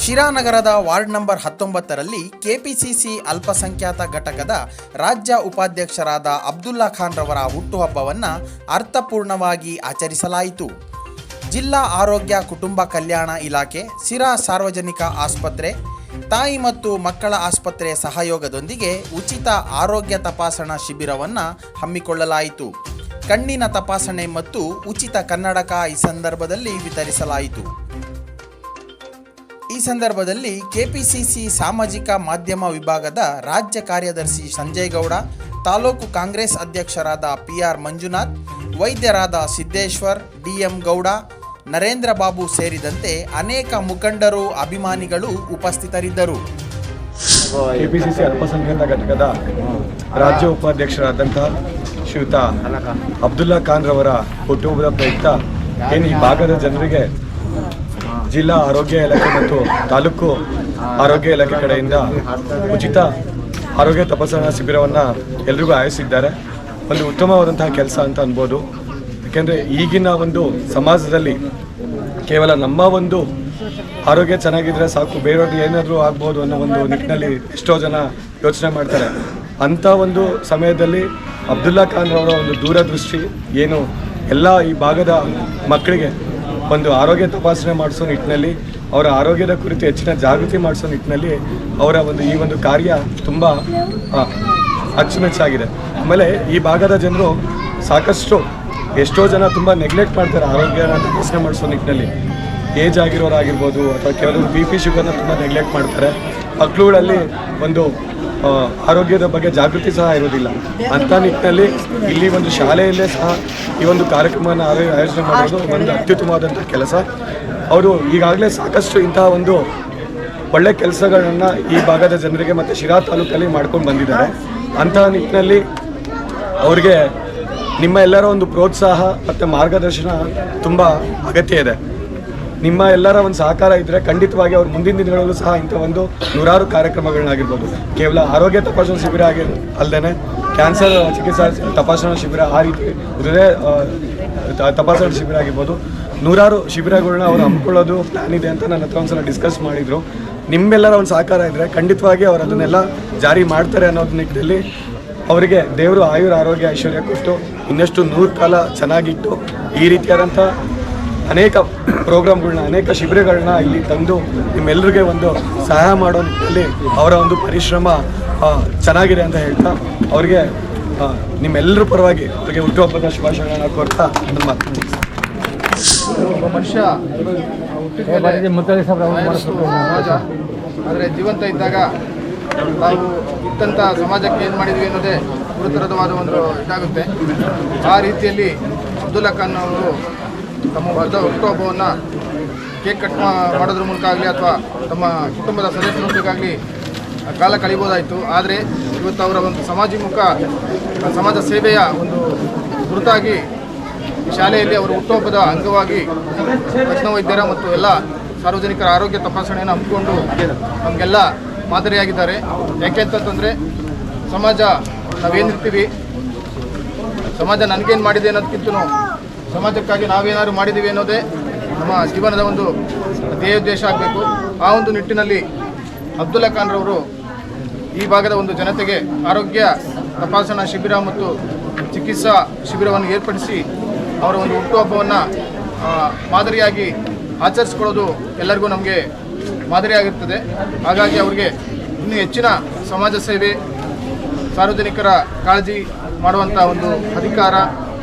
ಶಿರಾನಗರದ ward number 19ರಲ್ಲಿ KPCC ಅಲ್ಪಸಂಖ್ಯಾತ ಘಟಕದ ರಾಜ್ಯ ಉಪಾಧ್ಯಕ್ಷರಾದ ಅಬ್ದುಲ್ಲಾ ಖಾನ್ ರವರ ಹುಟ್ಟುಹಬ್ಬವನ್ನು ಅರ್ಥಪೂರ್ಣವಾಗಿ ಆಚರಿಸಲಾಯಿತು. ಜಿಲ್ಲಾ ಆರೋಗ್ಯ ಕುಟುಂಬ ಕಲ್ಯಾಣ ಇಲಾಖೆ, ಶಿರಾ ಸಾರ್ವಜನಿಕ ಆಸ್ಪತ್ರೆ, ತಾಯಿ ಮತ್ತು ಮಕ್ಕಳ ಆಸ್ಪತ್ರೆ ಸಹಯೋಗದೊಂದಿಗೆ ಉಚಿತ ಆರೋಗ್ಯ ತಪಾಸಣಾ ಶಿಬಿರವನ್ನು ಹಮ್ಮಿಕೊಳ್ಳಲಾಯಿತು. ಕಣ್ಣಿನ ತಪಾಸಣೆ ಮತ್ತು ಉಚಿತ ಕನ್ನಡಕ ಈ ಸಂದರ್ಭದಲ್ಲಿ ವಿತರಿಸಲಾಯಿತು. ಈ ಸಂದರ್ಭದಲ್ಲಿ ಕೆಪಿಸಿಸಿ ಸಾಮಾಜಿಕ ಮಾಧ್ಯಮ ವಿಭಾಗದ ರಾಜ್ಯ ಕಾರ್ಯದರ್ಶಿ ಸಂಜಯ್ ಗೌಡ, ತಾಲೂಕು ಕಾಂಗ್ರೆಸ್ ಅಧ್ಯಕ್ಷರಾದ PR ಮಂಜುನಾಥ್, ವೈದ್ಯರಾದ ಸಿದ್ದೇಶ್ವರ್, DM ಗೌಡ, ನರೇಂದ್ರ ಬಾಬು ಸೇರಿದಂತೆ ಅನೇಕ ಮುಖಂಡರು, ಅಭಿಮಾನಿಗಳು ಉಪಸ್ಥಿತರಿದ್ದರು. ಕೆಪಿಸಿಸಿ ಅಲ್ಪಸಂಖ್ಯಾತ ಘಟಕದ ರಾಜ್ಯ ಉಪಾಧ್ಯಕ್ಷರಾದಂತಹ ಶ್ರೀಯುತ ಅಬ್ದುಲ್ಲಾ ಖಾನ್ ರವರ ಹುಟ್ಟುಹಬ್ಬದ ಪ್ರಯುಕ್ತ ಏನು ಈ ಭಾಗದ ಜನರಿಗೆ ಜಿಲ್ಲಾ ಆರೋಗ್ಯ ಇಲಾಖೆ ಮತ್ತು ತಾಲೂಕು ಆರೋಗ್ಯ ಇಲಾಖೆ ಕಡೆಯಿಂದ ಉಚಿತ ಆರೋಗ್ಯ ತಪಾಸಣಾ ಶಿಬಿರವನ್ನು ಎಲ್ರಿಗೂ ಆಯೋಜಿಸಿದ್ದಾರೆ. ಒಂದು ಉತ್ತಮವಾದಂತಹ ಕೆಲಸ ಅಂತ ಅನ್ಬೋದು. ಯಾಕೆಂದರೆ ಈಗಿನ ಒಂದು ಸಮಾಜದಲ್ಲಿ ಕೇವಲ ನಮ್ಮ ಒಂದು ಆರೋಗ್ಯ ಚೆನ್ನಾಗಿದ್ರೆ ಸಾಕು, ಬೇರೆಯವ್ರಿಗೆ ಏನಾದರೂ ಆಗ್ಬೋದು ಅನ್ನೋ ಒಂದು ನಿಟ್ಟಿನಲ್ಲಿ ಎಷ್ಟೋ ಜನ ಯೋಚನೆ ಮಾಡ್ತಾರೆ. ಅಂಥ ಒಂದು ಸಮಯದಲ್ಲಿ ಅಬ್ದುಲ್ಲಾ ಖಾನ್ ಅವರ ಒಂದು ದೂರದೃಷ್ಟಿ ಏನು ಎಲ್ಲ ಈ ಭಾಗದ ಮಕ್ಕಳಿಗೆ ಒಂದು ಆರೋಗ್ಯ ತಪಾಸಣೆ ಮಾಡಿಸೋ ನಿಟ್ಟಿನಲ್ಲಿ, ಅವರ ಆರೋಗ್ಯದ ಕುರಿತು ಹೆಚ್ಚಿನ ಜಾಗೃತಿ ಮಾಡಿಸೋ ನಿಟ್ಟಿನಲ್ಲಿ ಅವರ ಈ ಒಂದು ಕಾರ್ಯ ತುಂಬ ಅಚ್ಚುಮೆಚ್ಚಾಗಿದೆ. ಆಮೇಲೆ ಈ ಭಾಗದ ಜನರು ಸಾಕಷ್ಟು ಎಷ್ಟೋ ಜನ ತುಂಬ ನೆಗ್ಲೆಕ್ಟ್ ಮಾಡ್ತಾರೆ ಆರೋಗ್ಯನ ತಪಾಸಣೆ ಮಾಡಿಸೋ ನಿಟ್ಟಿನಲ್ಲಿ. ಏಜ್ ಆಗಿರೋರಾಗಿರ್ಬೋದು ಅಥವಾ ಕೆಲವರು BP ಶುಗರ್ನ ತುಂಬ ನೆಗ್ಲೆಕ್ಟ್ ಮಾಡ್ತಾರೆ. ಮಕ್ಕಳುಗಳಲ್ಲಿ ಒಂದು ಆರೋಗ್ಯದ ಬಗ್ಗೆ ಜಾಗೃತಿ ಸಹ ಇರೋದಿಲ್ಲ. ಅಂಥ ನಿಟ್ಟಿನಲ್ಲಿ ಇಲ್ಲಿ ಒಂದು ಶಾಲೆಯಲ್ಲೇ ಸಹ ಈ ಒಂದು ಕಾರ್ಯಕ್ರಮವನ್ನು ಆಯೋಜನೆ ಮಾಡೋದು ಒಂದು ಅತ್ಯುತ್ತಮವಾದಂಥ ಕೆಲಸ. ಅವರು ಈಗಾಗಲೇ ಸಾಕಷ್ಟು ಇಂತಹ ಒಂದು ಒಳ್ಳೆ ಕೆಲಸಗಳನ್ನು ಈ ಭಾಗದ ಜನರಿಗೆ ಮತ್ತು ಶಿರಾ ತಾಲೂಕಲ್ಲಿ ಮಾಡ್ಕೊಂಡು ಬಂದಿದ್ದಾರೆ. ಅಂತಹ ನಿಟ್ಟಿನಲ್ಲಿ ಅವ್ರಿಗೆ ನಿಮ್ಮ ಎಲ್ಲರ ಒಂದು ಪ್ರೋತ್ಸಾಹ ಮತ್ತು ಮಾರ್ಗದರ್ಶನ ತುಂಬ ಅಗತ್ಯ ಇದೆ. ನಿಮ್ಮ ಎಲ್ಲರ ಒಂದು ಸಹಕಾರ ಇದ್ದರೆ ಖಂಡಿತವಾಗಿ ಅವ್ರು ಮುಂದಿನ ದಿನಗಳಲ್ಲೂ ಸಹ ಇಂಥ ಒಂದು ನೂರಾರು ಕಾರ್ಯಕ್ರಮಗಳನ್ನಾಗಿರ್ಬೋದು, ಕೇವಲ ಆರೋಗ್ಯ ತಪಾಸಣಾ ಶಿಬಿರ ಅಲ್ಲದೆ ಕ್ಯಾನ್ಸರ್ ಚಿಕಿತ್ಸಾ ತಪಾಸಣಾ ಶಿಬಿರ, ಆ ರೀತಿ ಹೃದಯ ತಪಾಸಣಾ ಶಿಬಿರ ಆಗಿರ್ಬೋದು, ನೂರಾರು ಶಿಬಿರಗಳನ್ನ ಅವರು ಹಮ್ಮಿಕೊಳ್ಳೋದು ಪ್ಲ್ಯಾನ್ ಇದೆ ಅಂತ ನನ್ನ ಹತ್ರ ಒಂದ್ಸಲ ಡಿಸ್ಕಸ್ ಮಾಡಿದರು. ನಿಮ್ಮೆಲ್ಲರ ಒಂದು ಸಹಕಾರ ಇದ್ದರೆ ಖಂಡಿತವಾಗಿ ಅವರು ಅದನ್ನೆಲ್ಲ ಜಾರಿ ಮಾಡ್ತಾರೆ ಅನ್ನೋದು ನಿಟ್ಟಿನಲ್ಲಿ ಅವರಿಗೆ ದೇವರು ಆಯುರ ಆರೋಗ್ಯ ಐಶ್ವರ್ಯ ಕೊಟ್ಟು ಇನ್ನಷ್ಟು 100 ಕಾಲ ಚೆನ್ನಾಗಿಟ್ಟು ಈ ರೀತಿಯಾದಂಥ ಅನೇಕ ಪ್ರೋಗ್ರಾಮ್ಗಳನ್ನ, ಅನೇಕ ಶಿಬಿರಗಳನ್ನ ಇಲ್ಲಿ ತಂದು ನಿಮ್ಮೆಲ್ಲರಿಗೆ ಒಂದು ಸಹಾಯ ಮಾಡೋ ನಿಟ್ಟಿನಲ್ಲಿ ಅವರ ಒಂದು ಪರಿಶ್ರಮ ಚೆನ್ನಾಗಿದೆ ಅಂತ ಹೇಳ್ತಾ ಅವರಿಗೆ ನಿಮ್ಮೆಲ್ಲರ ಪರವಾಗಿ ಅವರಿಗೆ ಹುಟ್ಟುಹಬ್ಬದ ಶುಭಾಶಯಗಳನ್ನ ಕೋರ್ತಾ ನನ್ನ ಮಾತು. ಒಬ್ಬ ಮನುಷ್ಯ ಆದರೆ ಜೀವಂತ ಇದ್ದಾಗ ನಾವು ಇತ್ತಂಥ ಸಮಾಜಕ್ಕೆ ಏನು ಮಾಡಿದ್ವಿ ಅನ್ನೋದೇ ಗುರುತರವಾದ ಒಂದು ಇದಾಗುತ್ತೆ. ಆ ರೀತಿಯಲ್ಲಿ ಅಬ್ದುಲ್ಲಾ ಖಾನ್ ಅವರು ತಮ್ಮ ಹುಟ್ಟುಹಬ್ಬವನ್ನು ಕೇಕ್ ಕಟ್ ಮಾಡೋದ್ರ ಮೂಲಕ ಆಗಲಿ ಅಥವಾ ತಮ್ಮ ಕುಟುಂಬದ ಸದಸ್ಯರೊಂದಿಗಾಗಲಿ ಕಾಲ ಕಳಿಬೋದಾಯಿತು. ಆದರೆ ಇವತ್ತು ಅವರ ಒಂದು ಸಮಾಜ ಸೇವೆಯ ಒಂದು ಗುರುತಾಗಿ ಶಾಲೆಯಲ್ಲಿ ಅವರ ಹುಟ್ಟುಹಬ್ಬದ ಅಂಗವಾಗಿ ತಜ್ಞ ವೈದ್ಯರ ಮತ್ತು ಎಲ್ಲ ಸಾರ್ವಜನಿಕರ ಆರೋಗ್ಯ ತಪಾಸಣೆಯನ್ನು ಹಮ್ಮಿಕೊಂಡು ನಮಗೆಲ್ಲ ಮಾದರಿಯಾಗಿದ್ದಾರೆ. ಯಾಕೆ ಅಂತಂತಂದರೆ ಸಮಾಜ ನಾವೇನಿರ್ತೀವಿ, ಸಮಾಜ ನನಗೇನು ಮಾಡಿದೆ ಅನ್ನೋದಕ್ಕಿಂತ ಸಮಾಜಕ್ಕಾಗಿ ನಾವೇನಾದ್ರು ಮಾಡಿದ್ದೀವಿ ಅನ್ನೋದೇ ನಮ್ಮ ಜೀವನದ ಒಂದು ಧ್ಯೇಯೋದ್ದೇಶ ಆಗಬೇಕು. ಆ ಒಂದು ನಿಟ್ಟಿನಲ್ಲಿ ಅಬ್ದುಲ್ಲಾ ಖಾನ್ ರವರು ಈ ಭಾಗದ ಒಂದು ಜನತೆಗೆ ಆರೋಗ್ಯ ತಪಾಸಣಾ ಶಿಬಿರ ಮತ್ತು ಚಿಕಿತ್ಸಾ ಶಿಬಿರವನ್ನು ಏರ್ಪಡಿಸಿ ಅವರ ಒಂದು ಹುಟ್ಟುಹಬ್ಬವನ್ನು ಮಾದರಿಯಾಗಿ ಆಚರಿಸ್ಕೊಳ್ಳೋದು ಎಲ್ಲರಿಗೂ ನಮಗೆ ಮಾದರಿಯಾಗಿರ್ತದೆ. ಹಾಗಾಗಿ ಅವರಿಗೆ ಇನ್ನೂ ಹೆಚ್ಚಿನ ಸಮಾಜ ಸೇವೆ, ಸಾರ್ವಜನಿಕರ ಕಾಳಜಿ ಮಾಡುವಂಥ ಒಂದು ಅಧಿಕಾರ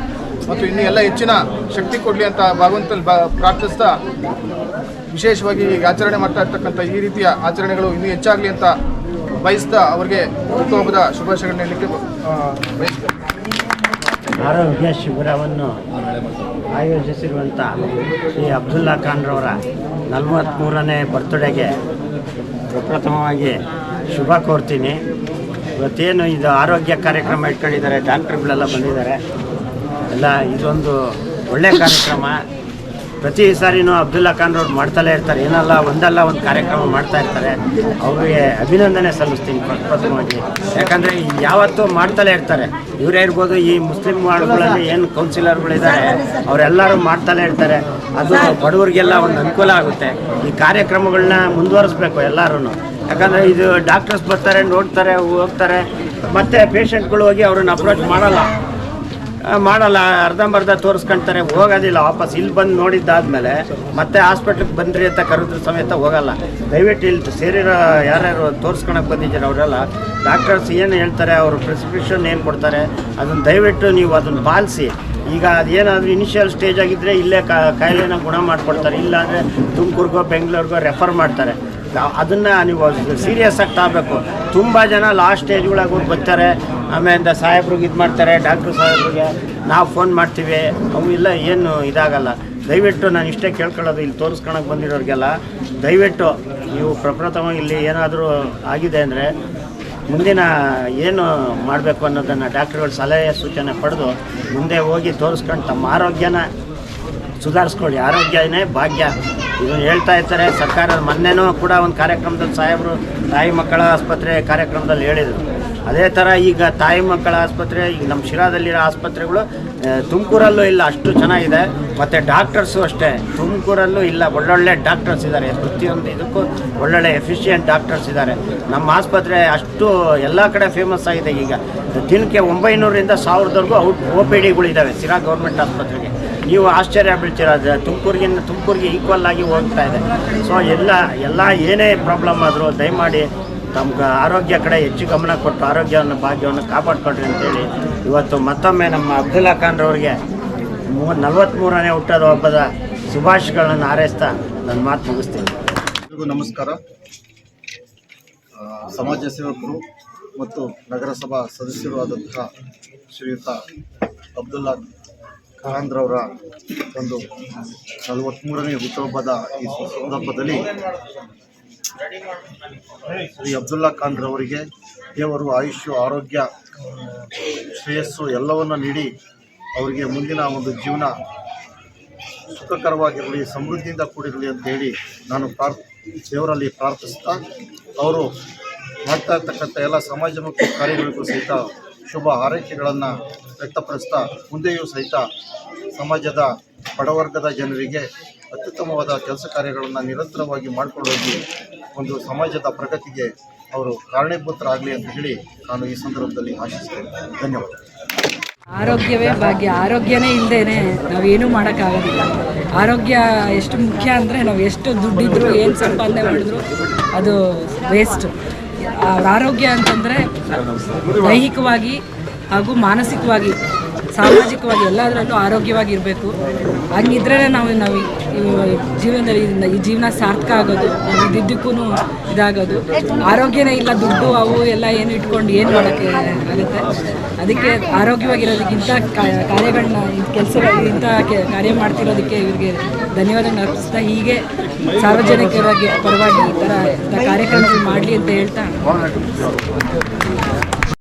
ಮತ್ತು ಇನ್ನೂ ಎಲ್ಲ ಹೆಚ್ಚಿನ ಶಕ್ತಿ ಕೊಡಲಿ ಅಂತ ಭಗವಂತನಲ್ಲಿ ಪ್ರಾರ್ಥಿಸ್ತಾ, ವಿಶೇಷವಾಗಿ ಈಗ ಆಚರಣೆ ಮಾಡ್ತಾ ಇರ್ತಕ್ಕಂಥ ಈ ರೀತಿಯ ಆಚರಣೆಗಳು ಇನ್ನೂ ಹೆಚ್ಚಾಗಲಿ ಅಂತ ಬಯಸ್ತಾ ಅವರಿಗೆ ಹುಟ್ಟುಹಬ್ಬದ ಶುಭಾಶಯಗಳನ್ನ ನೀಡಲಿಕ್ಕೆ ಬಯಸ್ತಾರೆ. ಆರೋಗ್ಯ ಶಿಬಿರವನ್ನು ಆಯೋಜಿಸಿರುವಂಥ ಶ್ರೀ ಅಬ್ದುಲ್ಲಾ ಖಾನ್ ರವರ 43ನೇ ಬರ್ತ್ಡೇಗೆ ಪ್ರಪ್ರಥಮವಾಗಿ ಶುಭ ಕೋರ್ತೀನಿ. ಇವತ್ತೇನು ಇದು ಆರೋಗ್ಯ ಕಾರ್ಯಕ್ರಮ ಇಟ್ಕೊಂಡಿದ್ದಾರೆ, ಡಾಕ್ಟ್ರುಗಳೆಲ್ಲ ಬಂದಿದ್ದಾರೆ. ಎಲ್ಲ ಇದೊಂದು ಒಳ್ಳೆಯ ಕಾರ್ಯಕ್ರಮ. ಪ್ರತಿ ಸಾರಿನೂ ಅಬ್ದುಲ್ಲಾ ಖಾನ್ ಅವ್ರು ಮಾಡ್ತಲೇ ಇರ್ತಾರೆ, ಒಂದಲ್ಲ ಒಂದು ಕಾರ್ಯಕ್ರಮ ಮಾಡ್ತಾ ಇರ್ತಾರೆ. ಅವರಿಗೆ ಅಭಿನಂದನೆ ಸಲ್ಲಿಸ್ತೀನಿ ಪ್ರಥಮವಾಗಿ. ಯಾಕಂದರೆ ಯಾವತ್ತೂ ಮಾಡ್ತಲೇ ಇರ್ತಾರೆ. ಇವರೇ ಇರ್ಬೋದು, ಈ ಮುಸ್ಲಿಂ ವಾರ್ಡ್ಗಳಲ್ಲಿ ಏನು ಕೌನ್ಸಿಲರ್ಗಳಿದ್ದಾರೆ ಅವರೆಲ್ಲರೂ ಮಾಡ್ತಲೇ ಇರ್ತಾರೆ. ಅದು ಬಡವರಿಗೆಲ್ಲ ಒಂದು ಅನುಕೂಲ ಆಗುತ್ತೆ. ಈ ಕಾರ್ಯಕ್ರಮಗಳನ್ನ ಮುಂದುವರಿಸ್ಬೇಕು ಎಲ್ಲರೂ. ಯಾಕಂದರೆ ಇದು ಡಾಕ್ಟರ್ಸ್ ಬರ್ತಾರೆ, ನೋಡ್ತಾರೆ, ಹೋಗ್ತಾರೆ, ಮತ್ತು ಪೇಷಂಟ್ಗಳು ಹೋಗಿ ಅವ್ರನ್ನ ಅಪ್ರೋಚ್ ಮಾಡಲ್ಲ, ಅರ್ಧಂಬರ್ಧ ತೋರಿಸ್ಕೊಳ್ತಾರೆ, ಹೋಗೋದಿಲ್ಲ. ವಾಪಸ್ ಇಲ್ಲಿ ಬಂದು ನೋಡಿದ್ದಾದಮೇಲೆ ಮತ್ತೆ ಹಾಸ್ಪಿಟ್ಲಿಗೆ ಬಂದ್ರಿ ಅಂತ ಕರೆದ್ರ ಸಮೇತ ಹೋಗಲ್ಲ. ದಯವಿಟ್ಟು ಇಲ್ಲಿ ಸೇರಿರೋ ಯಾರ್ಯಾರು ತೋರಿಸ್ಕೊಳಕ್ಕೆ ಬಂದಿದ್ದಾರೆ ಅವರೆಲ್ಲ ಡಾಕ್ಟರ್ಸ್ ಏನು ಹೇಳ್ತಾರೆ, ಅವರು ಪ್ರಿಸ್ಕ್ರಿಪ್ಷನ್ ಏನು ಕೊಡ್ತಾರೆ ಅದನ್ನು ದಯವಿಟ್ಟು ನೀವು ಅದನ್ನು ಪಾಲಿಸಿ. ಈಗ ಅದೇನಾದರೂ ಇನಿಷಿಯಲ್ ಸ್ಟೇಜ್ ಆಗಿದ್ದರೆ ಇಲ್ಲೇ ಕಾಯಿಲೆನ ಗುಣ ಮಾಡಿಕೊಡ್ತಾರೆ, ಇಲ್ಲಾಂದರೆ ತುಮಕೂರಿಗೋ ಬೆಂಗಳೂರಿಗೋ ರೆಫರ್ ಮಾಡ್ತಾರೆ. ಅದನ್ನು ನೀವು ಸೀರಿಯಸ್ ಆಗಿ ತಗೋಬೇಕು. ತುಂಬ ಜನ ಲಾಸ್ಟ್ ಸ್ಟೇಜ್ಗಳಾಗಿ ಹೋಗಿ ಬರ್ತಾರೆ, ಆಮೇಲೆ ಸಾಹೇಬ್ರಿಗೆ ಇದು ಮಾಡ್ತಾರೆ, ಡಾಕ್ಟ್ರು ಸಾಹೇಬ್ರಿಗೆ ನಾವು ಫೋನ್ ಮಾಡ್ತೀವಿ, ಅವು ಇಲ್ಲ ಏನು ಇದಾಗಲ್ಲ. ದಯವಿಟ್ಟು ನಾನು ಇಷ್ಟೇ ಕೇಳ್ಕೊಳ್ಳೋದು, ಇಲ್ಲಿ ತೋರಿಸ್ಕೊಳಕ್ಕೆ ಬಂದಿರೋರಿಗೆಲ್ಲ ದಯವಿಟ್ಟು ನೀವು ಪ್ರಪ್ರಥಮವಾಗಿ ಇಲ್ಲಿ ಏನಾದರೂ ಆಗಿದೆ ಅಂದರೆ ಮುಂದಿನ ಏನು ಮಾಡಬೇಕು ಅನ್ನೋದನ್ನು ಡಾಕ್ಟ್ರುಗಳ ಸಲಹೆ ಸೂಚನೆ ಪಡೆದು ಮುಂದೆ ಹೋಗಿ ತೋರಿಸ್ಕೊಂಡು ತಮ್ಮ ಆರೋಗ್ಯನ ಸುಧಾರಿಸ್ಕೊಳ್ಳಿ. ಆರೋಗ್ಯನೇ ಭಾಗ್ಯ ಇದನ್ನು ಹೇಳ್ತಾ ಇರ್ತಾರೆ. ಸರ್ಕಾರದ ಮೊನ್ನೆನೂ ಕೂಡ ಒಂದು ಕಾರ್ಯಕ್ರಮದಲ್ಲಿ ಸಾಹೇಬರು ತಾಯಿ ಮಕ್ಕಳ ಆಸ್ಪತ್ರೆ ಕಾರ್ಯಕ್ರಮದಲ್ಲಿ ಹೇಳಿದರು. ಅದೇ ಥರ ಈಗ ತಾಯಿ ಮಕ್ಕಳ ಆಸ್ಪತ್ರೆ ಈಗ ನಮ್ಮ ಶಿರಾದಲ್ಲಿರೋ ಆಸ್ಪತ್ರೆಗಳು ತುಮಕೂರಲ್ಲೂ ಇಲ್ಲ, ಅಷ್ಟು ಚೆನ್ನಾಗಿದೆ. ಮತ್ತು ಡಾಕ್ಟರ್ಸು ಅಷ್ಟೇ, ತುಮಕೂರಲ್ಲೂ ಇಲ್ಲ, ಒಳ್ಳೊಳ್ಳೆ ಡಾಕ್ಟರ್ಸ್ ಇದ್ದಾರೆ. ಪ್ರತಿಯೊಂದು ಇದಕ್ಕೂ ಒಳ್ಳೊಳ್ಳೆ ಎಫಿಷಿಯೆಂಟ್ ಡಾಕ್ಟರ್ಸ್ ಇದ್ದಾರೆ. ನಮ್ಮ ಆಸ್ಪತ್ರೆ ಅಷ್ಟು ಎಲ್ಲ ಕಡೆ ಫೇಮಸ್ ಆಗಿದೆ. ಈಗ ದಿನಕ್ಕೆ 900ರಿಂದ 1000ವರೆಗೂ OPDಗಳಿದ್ದಾವೆ ಶಿರಾ ಗೌರ್ಮೆಂಟ್ ಆಸ್ಪತ್ರೆಗೆ. ನೀವು ಆಶ್ಚರ್ಯ ಬೀಳ್ತೀರ, ತುಮಕೂರಿಗೆ ಈಕ್ವಲ್ ಆಗಿ ಹೋಗ್ತಾ ಇದೆ. ಸೊ ಎಲ್ಲ ಏನೇ ಪ್ರಾಬ್ಲಮ್ ಆದರೂ ದಯಮಾಡಿ ತಮ್ಗೆ ಆರೋಗ್ಯ ಕಡೆ ಹೆಚ್ಚು ಗಮನ ಕೊಟ್ಟು ಆರೋಗ್ಯವನ್ನು ಭಾಗ್ಯವನ್ನು ಕಾಪಾಡ್ಕೊಳ್ರಿ ಅಂತೇಳಿ ಇವತ್ತು ಮತ್ತೊಮ್ಮೆ ನಮ್ಮ ಅಬ್ದುಲ್ಲಾ ಖಾನ್ ರವರಿಗೆ 43ನೇ ಹುಟ್ಟದ ಹಬ್ಬದ ಶುಭಾಶಯಗಳನ್ನು ಹಾರೈಸ್ತಾ ನನ್ನ ಮಾತು ಮುಗಿಸ್ತೀನಿ. ಎಲ್ರಿಗೂ ನಮಸ್ಕಾರ. ಸಮಾಜ ಸೇವಕರು ಮತ್ತು ನಗರಸಭಾ ಸದಸ್ಯರು ಆದಂತಹ ಶ್ರೀಯುತ ಅಬ್ದುಲ್ಲಾ ಖಾನ್ ರವರ ಒಂದು 43ನೇ ಹುಟ್ಟುಹಬ್ಬದ ಈ ಸಂದರ್ಭದಲ್ಲಿ ಶ್ರೀ ಅಬ್ದುಲ್ಲಾ ಖಾನ್ ರವರಿಗೆ ದೇವರು ಆಯುಷ್ಯ, ಆರೋಗ್ಯ, ಶ್ರೇಯಸ್ಸು ಎಲ್ಲವನ್ನು ನೀಡಿ ಅವರಿಗೆ ಮುಂದಿನ ಒಂದು ಜೀವನ ಸುಖಕರವಾಗಿರಲಿ, ಸಮೃದ್ಧಿಯಿಂದ ಕೂಡಿರಲಿ ಅಂತ ಹೇಳಿ ನಾನು ದೇವರಲ್ಲಿ ಪ್ರಾರ್ಥಿಸ್ತಾ, ಅವರು ಮಾಡ್ತಾ ಇರ್ತಕ್ಕಂಥ ಎಲ್ಲ ಸಮಾಜಮುಖಿ ಕಾರ್ಯಗಳಿಗೂ ಸಹಿತ ಶುಭ ಹಾರೈಕೆಗಳನ್ನು ವ್ಯಕ್ತಪಡಿಸ್ತಾ, ಮುಂದೆಯೂ ಸಹಿತ ಸಮಾಜದ ಬಡವರ್ಗದ ಜನರಿಗೆ ಅತ್ಯುತ್ತಮವಾದ ಕೆಲಸ ಕಾರ್ಯಗಳನ್ನು ನಿರಂತರವಾಗಿ ಮಾಡಿಕೊಂಡು ಹೋಗಿ ಒಂದು ಸಮಾಜದ ಪ್ರಗತಿಗೆ ಅವರು ಕಾರಣೀಭೂತರಾಗಲಿ ಅಂತ ಹೇಳಿ ನಾನು ಈ ಸಂದರ್ಭದಲ್ಲಿ ಆಶಿಸ್ತೇನೆ. ಧನ್ಯವಾದ. ಆರೋಗ್ಯವೇ ಭಾಗ್ಯ. ಆರೋಗ್ಯನೇ ಇಲ್ಲದೇನೆ ನಾವೇನೂ ಮಾಡೋಕ್ಕಾಗೋದಿಲ್ಲ. ಆರೋಗ್ಯ ಎಷ್ಟು ಮುಖ್ಯ ಅಂದರೆ ನಾವು ಎಷ್ಟು ದುಡ್ಡಿದ್ರು ಏನು ಸಂಪಾದನೆ ಮಾಡಿದ್ರು ಅದು ವೇಸ್ಟ್. ಆರೋಗ್ಯ ಅಂತಂದರೆ ದೈಹಿಕವಾಗಿ ಹಾಗೂ ಮಾನಸಿಕವಾಗಿ, ಸಾಮಾಜಿಕವಾಗಿ ಎಲ್ಲದರಲ್ಲೂ ಆರೋಗ್ಯವಾಗಿರಬೇಕು. ಹಂಗಿದ್ರೆ ನಾವು ಜೀವನದಲ್ಲಿ ಈ ಜೀವನ ಸಾರ್ಥಕ ಆಗೋದು, ನಾವು ಇದ್ದಿದ್ದಕ್ಕೂ ಇದಾಗೋದು. ಆರೋಗ್ಯನೇ ಇಲ್ಲ, ದುಡ್ಡು ಅವು ಎಲ್ಲ ಏನು ಇಟ್ಕೊಂಡು ಏನು ಮಾಡೋಕ್ಕೆ ಆಗುತ್ತೆ. ಅದಕ್ಕೆ ಆರೋಗ್ಯವಾಗಿರೋದಕ್ಕಿಂತ ಕಾರ್ಯಗಳನ್ನ ಇಂಥ ಕಾರ್ಯ ಮಾಡ್ತಿರೋದಕ್ಕೆ ಇವರಿಗೆ ಧನ್ಯವಾದಗಳನ್ನ ಅರ್ಪಿಸ್ತಾ, ಹೀಗೆ ಸಾರ್ವಜನಿಕರಾಗಿ ಪರವಾಗಿ ಈ ಥರ ಕಾರ್ಯಕ್ರಮಗಳು ಮಾಡಲಿ ಅಂತ ಹೇಳ್ತಾ